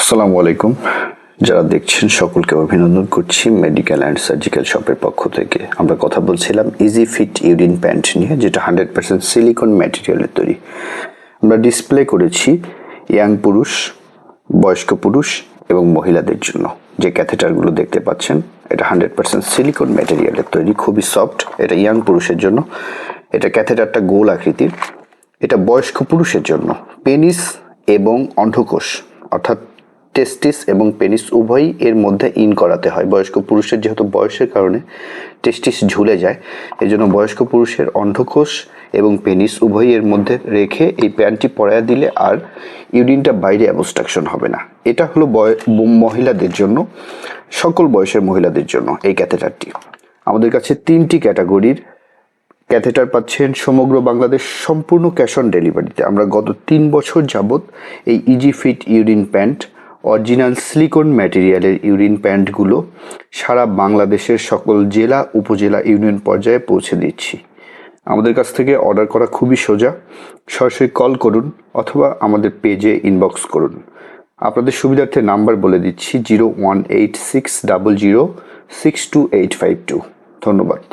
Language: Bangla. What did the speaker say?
আসসালামু আলাইকুম। যারা দেখছেন সকলকে অভিনন্দন করছি মেডিকেল অ্যান্ড সার্জিক্যাল শপের পক্ষ থেকে। আমরা কথা বলছিলাম ইজি ফিট ইউরিন প্যান্ট নিয়ে, যেটা 100% সিলিকন ম্যাটেরিয়ালের তৈরি। আমরা ডিসপ্লে করেছি ইয়াং পুরুষ, বয়স্ক পুরুষ এবং মহিলাদের জন্য। যে ক্যাথেটারগুলো দেখতে পাচ্ছেন এটা 100% সিলিকন ম্যাটেরিয়ালের তৈরি, খুবই সফট। এটা ইয়াং পুরুষের জন্য। এটা ক্যাথেটারটা গোল আকৃতির। এটা বয়স্ক পুরুষের জন্য পেনিস এবং অন্ডকোষ অর্থাৎ টেস্টিস এবং পেনিস উভয়ই এর মধ্যে ইন করাতে হয়। বয়স্ক পুরুষের যেহেতু বয়সের কারণে টেস্টিস ঝুলে যায়, এই জন্য বয়স্ক পুরুষের অন্ডকোষ এবং পেনিস উভয়ই এর মধ্যে রেখে এই প্যান্টটি পরাইয়া দিলে আর ইউরিনটা বাইরে অ্যাবস্ট্রাকশন হবে না। এটা হলো মহিলাদের জন্য, সকল বয়সের মহিলাদের জন্য এই ক্যাথেটারটি। আমাদের কাছে 3টি ক্যাটাগরির ক্যাথেটার পাচ্ছেন সমগ্র বাংলাদেশ, সম্পূর্ণ ক্যাশ অন ডেলিভারিতে। আমরা গত 3 বছর যাবৎ এই easy fit urine pant, original silicone ম্যাটেরিয়ালের ইউরিন প্যান্টগুলো সারা বাংলাদেশের সকল জেলা উপজেলা ইউনিয়ন পর্যায়ে পৌঁছে দিচ্ছি। আমাদের কাছ থেকে অর্ডার করা খুবই সোজা। সরাসরি কল করুন অথবা আমাদের পেজে ইনবক্স করুন। আপনাদের সুবিধার্থে নাম্বার বলে দিচ্ছি 01860062852। ধন্যবাদ।